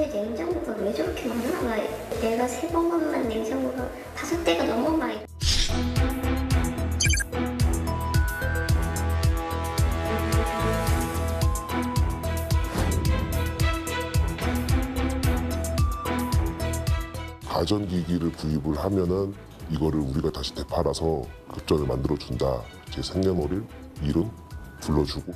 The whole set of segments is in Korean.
도대체 냉장고가 왜 저렇게 많아? 막 내가 3번 먹는 냉장고가 5대가 넘어 막. 가전기기를 구입을 하면은 이거를 우리가 다시 되팔아서 급전을 만들어준다. 제 생년월일, 이름 불러주고.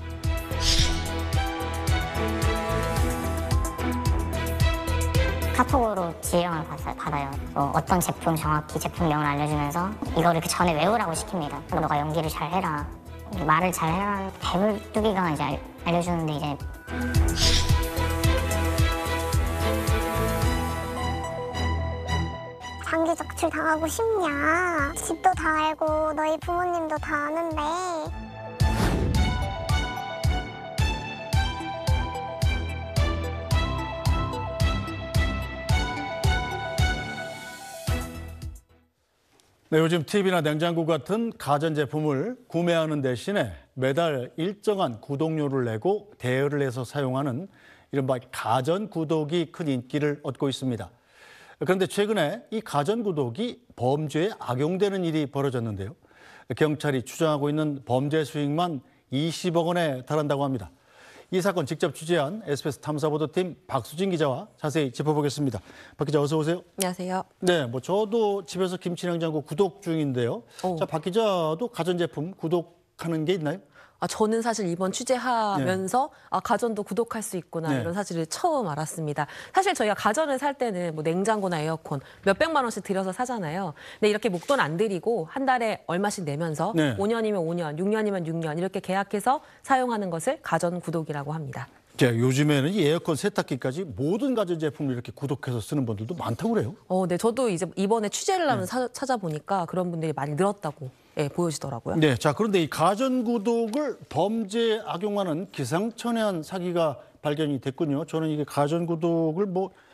카톡으로 지령을 받아요. 어떤 제품 정확히 제품명을 알려주면서 이거를 그 전에 외우라고 시킵니다. 너가 연기를 잘 해라, 말을 잘 해라. 대불뚜기가 이제 알려주는데 이제 장기 적출 당하고 싶냐? 집도 다 알고 너희 부모님도 다 아는데. 네, 요즘 TV나 냉장고 같은 가전제품을 구매하는 대신에 매달 일정한 구독료를 내고 대여를 해서 사용하는 이른바 가전구독이 큰 인기를 얻고 있습니다. 그런데 최근에 이 가전구독이 범죄에 악용되는 일이 벌어졌는데요. 경찰이 추정하고 있는 범죄 수익만 20억 원에 달한다고 합니다. 이 사건 직접 취재한 SBS 탐사보도팀 박수진 기자와 자세히 짚어보겠습니다. 박 기자 어서 오세요. 안녕하세요. 네, 저도 집에서 김치냉장고 구독 중인데요. 자, 박 기자도 가전제품 구독하는 게 있나요? 저는 사실 이번 취재하면서 네. 가전도 구독할 수 있구나 네. 이런 사실을 처음 알았습니다. 사실 저희가 가전을 살 때는 뭐 냉장고나 에어컨 몇백만 원씩 들여서 사잖아요. 근데 이렇게 목돈 안 들이고 한 달에 얼마씩 내면서 네. 5년이면 5년, 6년이면 6년 이렇게 계약해서 사용하는 것을 가전 구독이라고 합니다. 요즘에는 이 에어컨, 세탁기까지 모든 가전제품을 이렇게 구독해서 쓰는 분들도 많다고 그래요. 네, 저도 이제 이번에 취재를 하면서 찾아보니까 그런 분들이 많이 늘었다고 보여지더라고요. 네, 자 그런데 이 가전구독을 범죄에 악용하는 기상천외한 사기가 발견이 됐군요. 저는 이게 가전구독을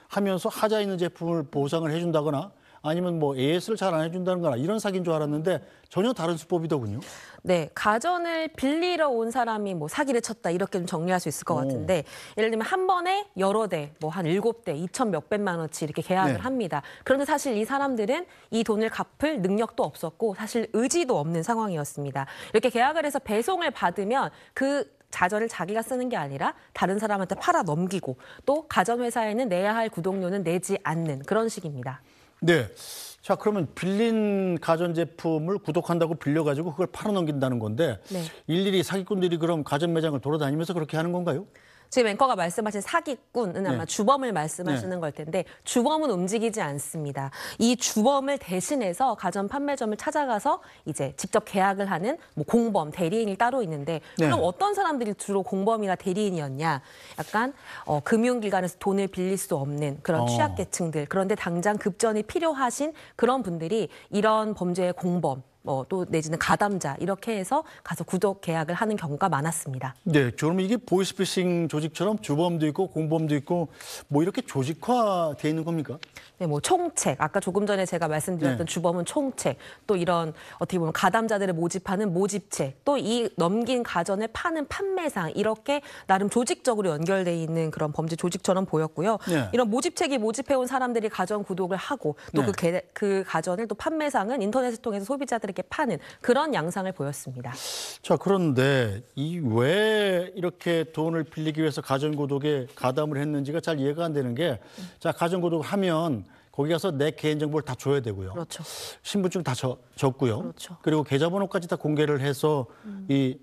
하면서 하자 있는 제품을 보상을 해준다거나 아니면 AS를 잘 안 해준다는 거나 이런 사기인 줄 알았는데 전혀 다른 수법이더군요. 네, 가전을 빌리러 온 사람이 사기를 쳤다 이렇게 좀 정리할 수 있을 것 같은데 예를 들면 한 번에 여러 대, 한 7대, 2천 몇백만 원치 이렇게 계약을 네. 합니다. 그런데 사실 이 사람들은 이 돈을 갚을 능력도 없었고 사실 의지도 없는 상황이었습니다. 이렇게 계약을 해서 배송을 받으면 그 자전을 자기가 쓰는 게 아니라 다른 사람한테 팔아 넘기고 또 가전회사에는 내야 할 구독료는 내지 않는 그런 식입니다. 네. 자, 그러면 빌린 가전제품을 구독한다고 빌려가지고 그걸 팔아넘긴다는 건데 네. 일일이 사기꾼들이 그럼 가전 매장을 돌아다니면서 그렇게 하는 건가요? 지금 앵커가 말씀하신 사기꾼은 아마 네. 주범을 말씀하시는 걸 텐데 주범은 움직이지 않습니다. 이 주범을 대신해서 가전 판매점을 찾아가서 이제 직접 계약을 하는 공범, 대리인이 따로 있는데 그럼 네. 어떤 사람들이 주로 공범이나 대리인이었냐? 약간 금융기관에서 돈을 빌릴 수 없는 그런 취약계층들 그런데 당장 급전이 필요하신 그런 분들이 이런 범죄의 공범 또 내지는 가담자 이렇게 해서 가서 구독 계약을 하는 경우가 많았습니다. 네, 그러면 이게 보이스피싱 조직처럼 주범도 있고 공범도 있고 이렇게 조직화돼 있는 겁니까? 네, 총책 아까 조금 전에 제가 말씀드렸던 네. 주범은 총책 또 이런 어떻게 보면 가담자들을 모집하는 모집책 또 이 넘긴 가전을 파는 판매상 이렇게 나름 조직적으로 연결돼 있는 그런 범죄 조직처럼 보였고요. 네. 이런 모집책이 모집해온 사람들이 가전 구독을 하고 또 네. 그 가전을 또 판매상은 인터넷을 통해서 소비자들에게 파는 그런 양상을 보였습니다. 자, 그런데 왜 이렇게 돈을 빌리기 위해서 가전구독에 가담을 했는지가 잘 이해가 안 되는 게 자, 가전구독을 하면 거기 가서 내 개인정보를 다 줘야 되고요. 그렇죠. 신분증 다 줬고요. 그렇죠. 그리고 계좌번호까지 다 공개를 해서 이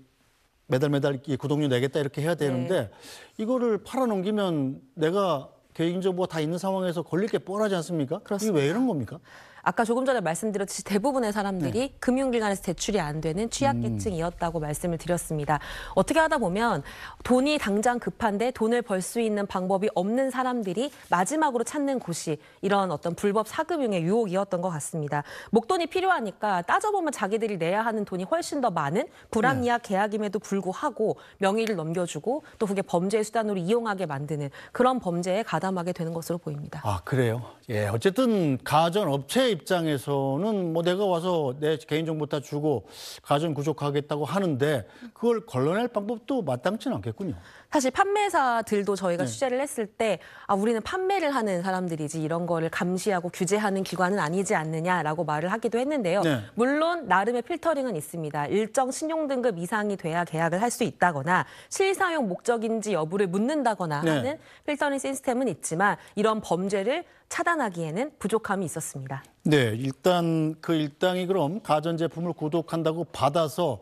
매달 이 구독료 내겠다 이렇게 해야 되는데 이거를 팔아넘기면 내가 개인정보가 다 있는 상황에서 걸릴 게 뻔하지 않습니까? 그렇습니다. 이게 왜 이런 겁니까? 아까 조금 전에 말씀드렸듯이 대부분의 사람들이 금융기관에서 대출이 안 되는 취약계층이었다고 말씀을 드렸습니다. 어떻게 하다 보면 돈이 당장 급한데 돈을 벌 수 있는 방법이 없는 사람들이 마지막으로 찾는 곳이 이런 어떤 불법 사금융의 유혹이었던 것 같습니다. 목돈이 필요하니까 따져보면 자기들이 내야 하는 돈이 훨씬 더 많은 불합리한 계약임에도 불구하고 명의를 넘겨주고 또 그게 범죄의 수단으로 이용하게 만드는 그런 범죄에 가담하게 되는 것으로 보입니다. 아, 그래요? 예, 어쨌든 가전업체 입장에서는 뭐 내가 와서 내 개인정보 다 주고 가전 구족하겠다고 하는데 그걸 걸러낼 방법도 마땅치는 않겠군요. 사실 판매사들도 저희가 취재를 했을 때 우리는 판매를 하는 사람들이지 이런 거를 감시하고 규제하는 기관은 아니지 않느냐라고 말을 하기도 했는데요. 네. 물론 나름의 필터링은 있습니다. 일정 신용등급 이상이 돼야 계약을 할 수 있다거나 실사용 목적인지 여부를 묻는다거나 하는 필터링 시스템은 있지만 이런 범죄를 차단하기에는 부족함이 있었습니다. 네, 일단 그 일당이 그럼 가전제품을 구독한다고 받아서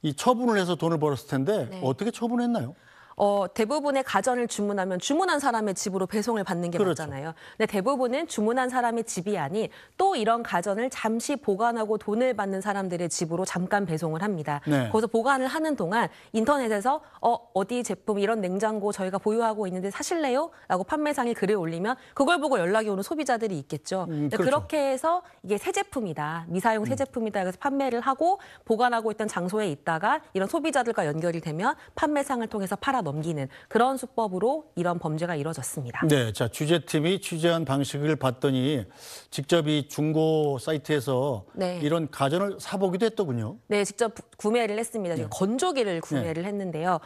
이 처분을 해서 돈을 벌었을 텐데 어떻게 처분했나요? 대부분의 가전을 주문하면 주문한 사람의 집으로 배송을 받는 게 그렇죠. 맞잖아요. 근데 대부분은 주문한 사람의 집이 아닌 또 이런 가전을 잠시 보관하고 돈을 받는 사람들의 집으로 잠깐 배송을 합니다. 네. 거기서 보관을 하는 동안 인터넷에서 어디 제품 이런 냉장고 저희가 보유하고 있는데 사실래요? 라고 판매상에 글을 올리면 그걸 보고 연락이 오는 소비자들이 있겠죠. 근데 그렇죠. 그렇게 해서 이게 새 제품이다. 미사용 새 제품이다. 그래서 판매를 하고 보관하고 있던 장소에 있다가 이런 소비자들과 연결이 되면 판매상을 통해서 팔아 넘기는 그런 수법으로 이런 범죄가 이루어졌습니다. 네, 자 취재팀이 취재한 방식을 봤더니 직접 이 중고 사이트에서 이런 가전을 사보기도 했더군요. 네, 직접 구매를 했습니다. 제가 건조기를 구매를 했는데요.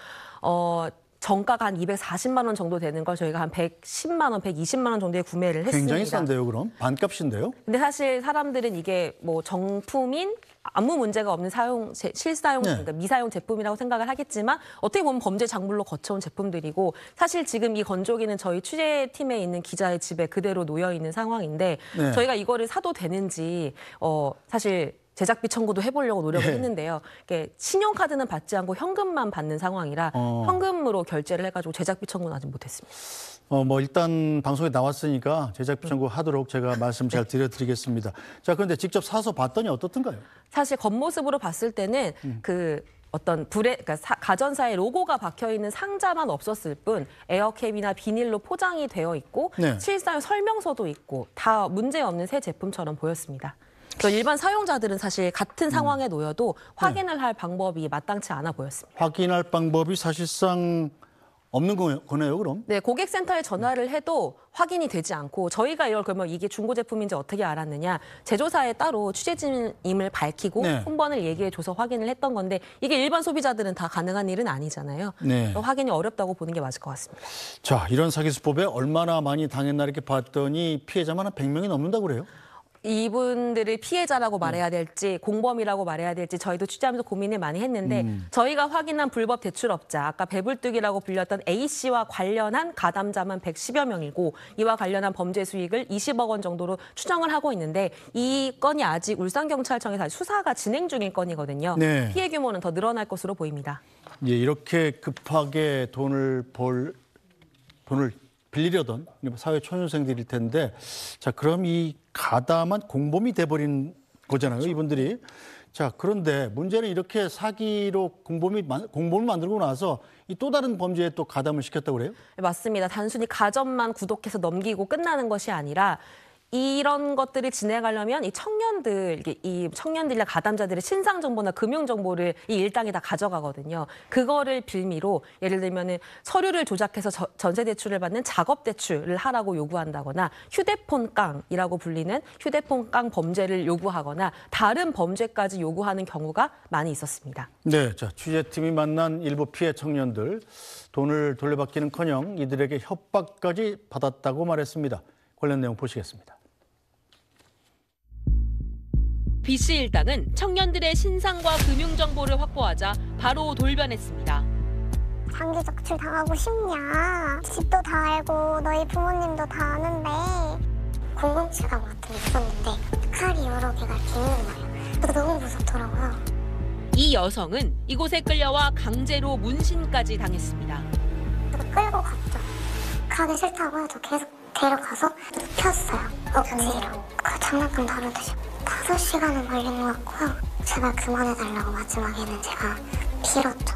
정가가 한 240만 원 정도 되는 걸 저희가 한 110만 원, 120만 원 정도에 구매를 했습니다. 굉장히 싼데요, 그럼? 반값인데요? 근데 사실 사람들은 이게 뭐 정품인 아무 문제가 없는 실사용, 그러니까 미사용 제품이라고 생각을 하겠지만 어떻게 보면 범죄 작물로 거쳐온 제품들이고 사실 지금 이 건조기는 저희 취재팀에 있는 기자의 집에 그대로 놓여 있는 상황인데 저희가 이거를 사도 되는지 사실 제작비 청구도 해보려고 노력을 했는데요. 이게 신용카드는 받지 않고 현금만 받는 상황이라 현금으로 결제를 해가지고 제작비 청구는 아직 못했습니다. 뭐 일단 방송에 나왔으니까 제작비 청구하도록 제가 말씀 잘 드리겠습니다. 자, 그런데 직접 사서 봤더니 어떻던가요? 사실 겉모습으로 봤을 때는 어떤 그러니까 가전사의 로고가 박혀 있는 상자만 없었을 뿐 에어캡이나 비닐로 포장이 되어 있고 실사용 설명서도 있고 다 문제 없는 새 제품처럼 보였습니다. 그래서 일반 사용자들은 사실 같은 상황에 놓여도 확인을 할 방법이 마땅치 않아 보였습니다. 확인할 방법이 사실상 없는 거네요, 그럼? 네, 고객센터에 전화를 해도 확인이 되지 않고 저희가 이걸 그러면 이게 중고 제품인지 어떻게 알았느냐 제조사에 따로 취재진임을 밝히고 손번을 얘기해줘서 확인을 했던 건데 이게 일반 소비자들은 다 가능한 일은 아니잖아요. 확인이 어렵다고 보는 게 맞을 것 같습니다. 자, 이런 사기 수법에 얼마나 많이 당했나 이렇게 봤더니 피해자만 한 100명이 넘는다고 그래요? 이분들을 피해자라고 말해야 될지 공범이라고 말해야 될지 저희도 취재하면서 고민을 많이 했는데 저희가 확인한 불법 대출업자 아까 배불뚝이라고 불렸던 A씨와 관련한 가담자만 110여 명이고 이와 관련한 범죄 수익을 20억 원 정도로 추정을 하고 있는데 이 건이 아직 울산경찰청에서 수사가 진행 중인 건이거든요. 피해 규모는 더 늘어날 것으로 보입니다. 예, 이렇게 급하게 돈을 빌리려던 사회 초년생들일 텐데 자, 그럼 이 가담한 공범이 돼버린 거잖아요, 이분들이. 자, 그런데 문제는 이렇게 사기로 공범을 만들고 나서 이 또 다른 범죄에 또 가담을 시켰다고 그래요? 맞습니다. 단순히 가전만 구독해서 넘기고 끝나는 것이 아니라 이런 것들을 진행하려면 이 청년들이나 가담자들의 신상 정보나 금융 정보를 이 일당이 다 가져가거든요. 그거를 빌미로 예를 들면은 서류를 조작해서 전세 대출을 받는 작업 대출을 하라고 요구한다거나 휴대폰 깡이라고 불리는 휴대폰 깡 범죄를 요구하거나 다른 범죄까지 요구하는 경우가 많이 있었습니다. 네, 자 취재팀이 만난 일부 피해 청년들 돈을 돌려받기는커녕 이들에게 협박까지 받았다고 말했습니다. 관련 내용 보시겠습니다. B씨 일당은 청년들의 신상과 금융 정보를 확보하자 바로 돌변했습니다. 장기 적출 당하고 싶냐? 집도 다 알고 너희 부모님도 다 아는데 007가 같은 게 있었는데 칼이 여러 개가 이렇게 있는 거예요. 너무 무섭더라고요. 이 여성은 이곳에 끌려와 강제로 문신까지 당했습니다. 끌고 갔죠. 가기 싫다고 해도 계속 데려가서 눕혔어요. 억지로. 그 장난감 다루듯이 5시간은 걸린 것 같고요. 제발 그만해달라고 마지막에는 제가 빌었죠.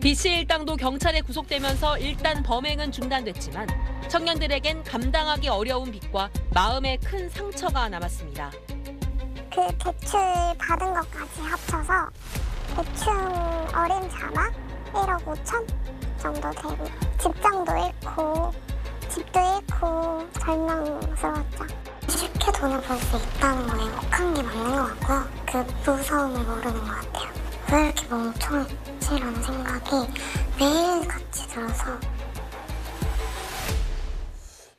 B씨 일당도 경찰에 구속되면서 일단 범행은 중단됐지만 청년들에겐 감당하기 어려운 빚과 마음에 큰 상처가 남았습니다. 그 대출 받은 것까지 합쳐서 대충 어린 자막 1억 5천 정도 되고 직장도 잃고 집도 잃고 절망스러웠죠. 쉽게 쉽게 돈을 벌 수 있다는 거에 혹한 게 맞는 것 같고요. 그 무서움을 모르는 것 같아요. 왜 이렇게 멍청했지라는 생각이 매일같이 들어서.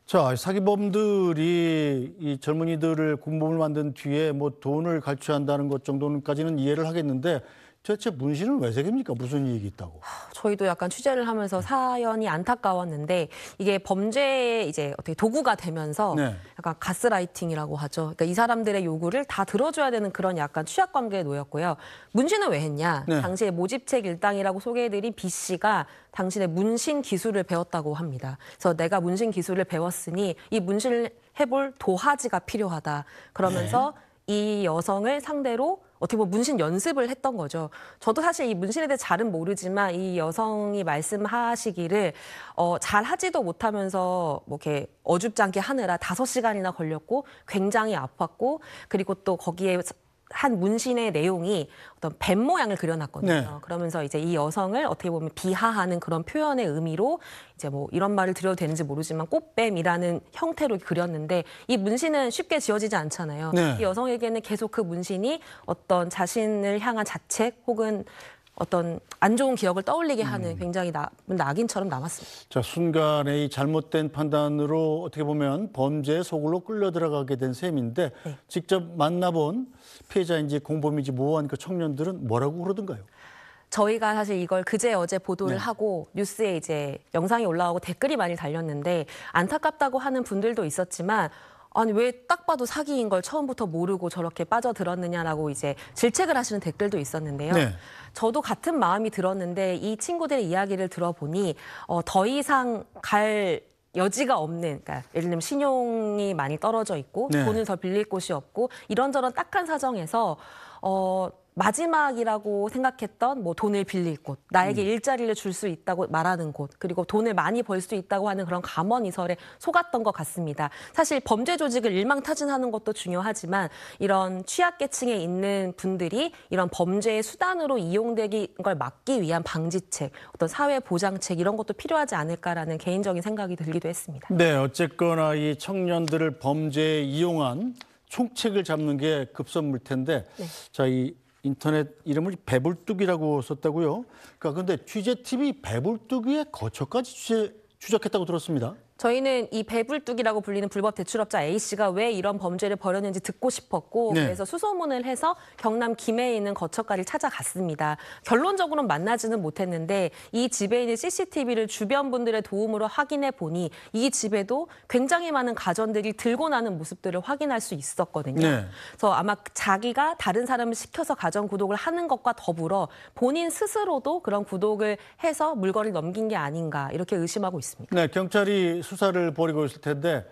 자, 사기범들이 이 젊은이들을 공범을 만든 뒤에 뭐 돈을 갈취한다는 것 정도는까지는 이해를 하겠는데 도대체 문신을 왜 새깁니까? 무슨 이익이 있다고? 저희도 약간 취재를 하면서 사연이 안타까웠는데 이게 범죄의 이제 어떻게 도구가 되면서 네. 약간 가스라이팅이라고 하죠. 그러니까 이 사람들의 요구를 다 들어줘야 되는 그런 약간 취약 관계에 놓였고요. 문신은 왜 했냐? 네. 당시에 모집책 일당이라고 소개해드린 B 씨가 당신의 문신 기술을 배웠다고 합니다. 그래서 내가 문신 기술을 배웠으니 이 문신을 해볼 도화지가 필요하다. 그러면서 이 여성을 상대로 어떻게 보면 문신 연습을 했던 거죠. 저도 사실 이 문신에 대해 잘은 모르지만 이 여성이 말씀하시기를 잘 하지도 못하면서 뭐 이렇게 어줍지 않게 하느라 5시간이나 걸렸고 굉장히 아팠고 그리고 또 거기에 한 문신의 내용이 어떤 뱀 모양을 그려놨거든요. 네. 그러면서 이제 이 여성을 어떻게 보면 비하하는 그런 표현의 의미로 이제 뭐 이런 말을 드려도 되는지 모르지만 꽃뱀이라는 형태로 그렸는데 이 문신은 쉽게 지워지지 않잖아요. 네. 이 여성에게는 계속 그 문신이 어떤 자신을 향한 자책 혹은 어떤 안 좋은 기억을 떠올리게 하는 굉장히 나쁜 낙인처럼 남았습니다. 자, 순간에 이 잘못된 판단으로 어떻게 보면 범죄의 속으로 끌려 들어가게 된 셈인데 네. 직접 만나본 피해자인지 공범인지 모호한 그 청년들은 뭐라고 그러던가요? 저희가 사실 이걸 그제 어제 보도를 네. 하고 뉴스에 이제 영상이 올라오고 댓글이 많이 달렸는데 안타깝다고 하는 분들도 있었지만 아니 왜 딱 봐도 사기인 걸 처음부터 모르고 저렇게 빠져들었느냐라고 이제 질책을 하시는 댓글도 있었는데요. 네. 저도 같은 마음이 들었는데 이 친구들의 이야기를 들어보니 더 이상 갈 여지가 없는, 그러니까 예를 들면 신용이 많이 떨어져 있고 네. 돈을 더 빌릴 곳이 없고 이런저런 딱한 사정에서 마지막이라고 생각했던 뭐 돈을 빌릴 곳, 나에게 일자리를 줄 수 있다고 말하는 곳, 그리고 돈을 많이 벌 수 있다고 하는 그런 감언이설에 속았던 것 같습니다. 사실 범죄 조직을 일망타진하는 것도 중요하지만 이런 취약계층에 있는 분들이 이런 범죄의 수단으로 이용되는 걸 막기 위한 방지책, 어떤 사회 보장책 이런 것도 필요하지 않을까라는 개인적인 생각이 들기도 했습니다. 네, 어쨌거나 이 청년들을 범죄에 이용한 총책을 잡는 게 급선무일 텐데 네. 자, 이 인터넷 이름을 배불뚝이라고 썼다고요? 그런데 취재팀이 배불뚝이의 거처까지 추적했다고 들었습니다. 저희는 이 배불뚝이라고 불리는 불법 대출업자 A씨가 왜 이런 범죄를 벌였는지 듣고 싶었고 네. 그래서 수소문을 해서 경남 김해에 있는 거처까지 찾아갔습니다. 결론적으로는 만나지는 못했는데 이 집에 있는 CCTV를 주변 분들의 도움으로 확인해 보니 이 집에도 굉장히 많은 가전들이 들고 나는 모습들을 확인할 수 있었거든요. 네. 그래서 아마 자기가 다른 사람을 시켜서 가전 구독을 하는 것과 더불어 본인 스스로도 그런 구독을 해서 물건을 넘긴 게 아닌가 이렇게 의심하고 있습니다. 네, 경찰이 수사를 벌이고 있을 텐데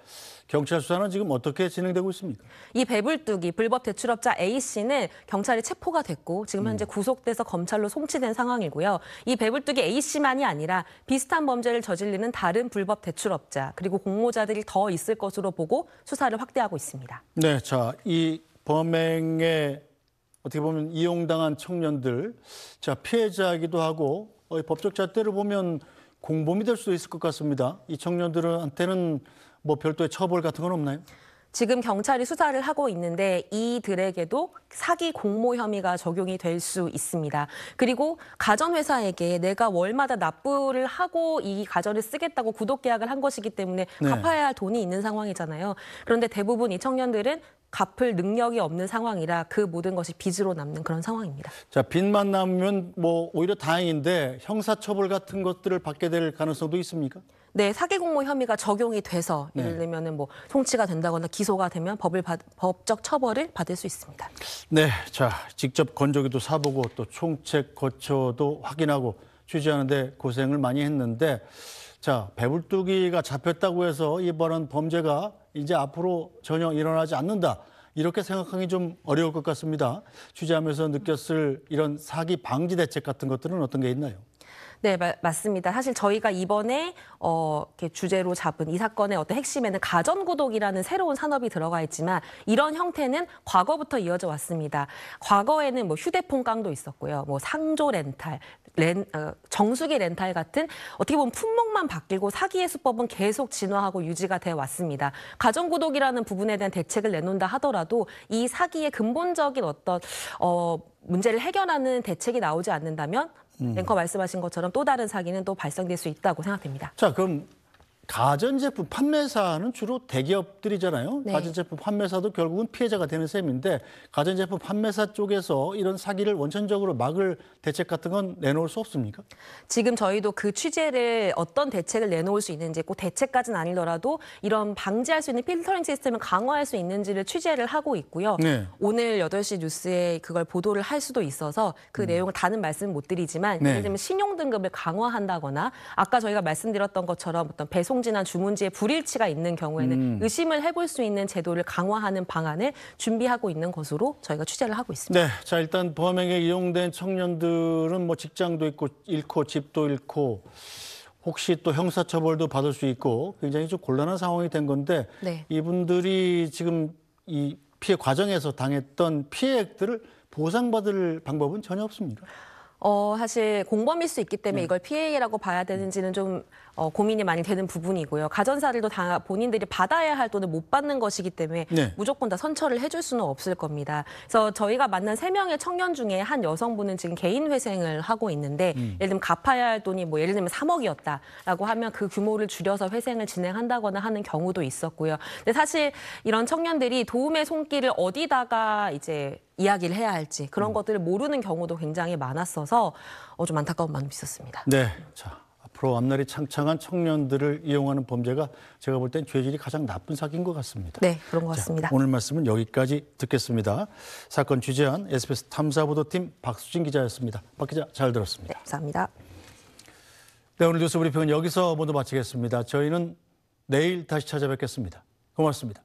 경찰 수사는 지금 어떻게 진행되고 있습니까? 이 배불뚝이 불법 대출업자 A씨는 경찰에 체포가 됐고 지금 현재 구속돼서 검찰로 송치된 상황이고요. 이 배불뚝이 A씨만이 아니라 비슷한 범죄를 저지르는 다른 불법 대출업자 그리고 공모자들이 더 있을 것으로 보고 수사를 확대하고 있습니다. 네, 자, 이 범행에 어떻게 보면 이용당한 청년들, 자, 피해자이기도 하고 법적 잣대를 보면 공범이 될 수도 있을 것 같습니다. 이 청년들한테는 뭐 별도의 처벌 같은 건 없나요? 지금 경찰이 수사를 하고 있는데 이들에게도 사기 공모 혐의가 적용이 될 수 있습니다. 그리고 가전회사에게 내가 월마다 납부를 하고 이 가전을 쓰겠다고 구독 계약을 한 것이기 때문에 네. 갚아야 할 돈이 있는 상황이잖아요. 그런데 대부분 이 청년들은 갚을 능력이 없는 상황이라 그 모든 것이 빚으로 남는 그런 상황입니다. 자, 빚만 남으면 뭐 오히려 다행인데 형사처벌 같은 것들을 받게 될 가능성도 있습니까? 네, 사기 공모 혐의가 적용이 돼서 네. 예를 들면은 뭐 송치가 된다거나 기소가 되면 법적 처벌을 받을 수 있습니다. 네, 자, 직접 건조기도 사보고 또 총책 거쳐도 확인하고 취재하는데 고생을 많이 했는데 자, 배불뚝이가 잡혔다고 해서 이번은 범죄가 이제 앞으로 전혀 일어나지 않는다. 이렇게 생각하기 좀 어려울 것 같습니다. 취재하면서 느꼈을 이런 사기 방지 대책 같은 것들은 어떤 게 있나요? 네, 맞습니다. 사실 저희가 이번에 이렇게 주제로 잡은 이 사건의 어떤 핵심에는 가전구독이라는 새로운 산업이 들어가 있지만 이런 형태는 과거부터 이어져 왔습니다. 과거에는 뭐 휴대폰 깡도 있었고요. 뭐 상조 렌탈, 정수기 렌탈 같은 어떻게 보면 품목만 바뀌고 사기의 수법은 계속 진화하고 유지가 돼 왔습니다. 가전구독이라는 부분에 대한 대책을 내놓는다 하더라도 이 사기의 근본적인 어떤 문제를 해결하는 대책이 나오지 않는다면 앵커 말씀하신 것처럼 또 다른 사기는 또 발생될 수 있다고 생각됩니다. 자, 그럼 가전제품 판매사는 주로 대기업들이잖아요. 네. 가전제품 판매사도 결국은 피해자가 되는 셈인데 가전제품 판매사 쪽에서 이런 사기를 원천적으로 막을 대책 같은 건 내놓을 수 없습니까? 지금 저희도 그 취재를 어떤 대책을 내놓을 수 있는지 꼭 대책까지는 아니더라도 이런 방지할 수 있는 필터링 시스템을 강화할 수 있는지를 취재를 하고 있고요. 네. 오늘 8시 뉴스에 그걸 보도를 할 수도 있어서 그 내용을 다는 말씀은 못 드리지만 네. 예를 들면 신용 등급을 강화한다거나 아까 저희가 말씀드렸던 것처럼 어떤 배송 지난 주문지에 불일치가 있는 경우에는 의심을 해볼 수 있는 제도를 강화하는 방안을 준비하고 있는 것으로 저희가 취재를 하고 있습니다. 네, 자 일단 범행에 이용된 청년들은 뭐 직장도 잃고 집도 잃고 혹시 또 형사처벌도 받을 수 있고 굉장히 좀 곤란한 상황이 된 건데 네. 이분들이 지금 이 피해 과정에서 당했던 피해액들을 보상받을 방법은 전혀 없습니까? 사실 공범일 수 있기 때문에 이걸 피해라고 봐야 되는지는 좀 고민이 많이 되는 부분이고요. 가전사들도 다 본인들이 받아야 할 돈을 못 받는 것이기 때문에 네. 무조건 다 선처를 해줄 수는 없을 겁니다. 그래서 저희가 만난 3명의 청년 중에 한 여성분은 지금 개인 회생을 하고 있는데 예를 들면 갚아야 할 돈이 뭐 예를 들면 3억이었다라고 하면 그 규모를 줄여서 회생을 진행한다거나 하는 경우도 있었고요. 근데 사실 이런 청년들이 도움의 손길을 어디다가 이제 이야기를 해야 할지 그런 것들을 모르는 경우도 굉장히 많았어서 좀 안타까운 마음이 있었습니다. 네, 자 앞으로 앞날이 창창한 청년들을 이용하는 범죄가 제가 볼 땐 죄질이 가장 나쁜 사기인 것 같습니다. 네, 그런 것 같습니다. 자, 오늘 말씀은 여기까지 듣겠습니다. 사건 취재한 SBS 탐사보도팀 박수진 기자였습니다. 박 기자 잘 들었습니다. 네, 감사합니다. 네, 오늘 뉴스 브리핑은 여기서 모두 마치겠습니다. 저희는 내일 다시 찾아뵙겠습니다. 고맙습니다.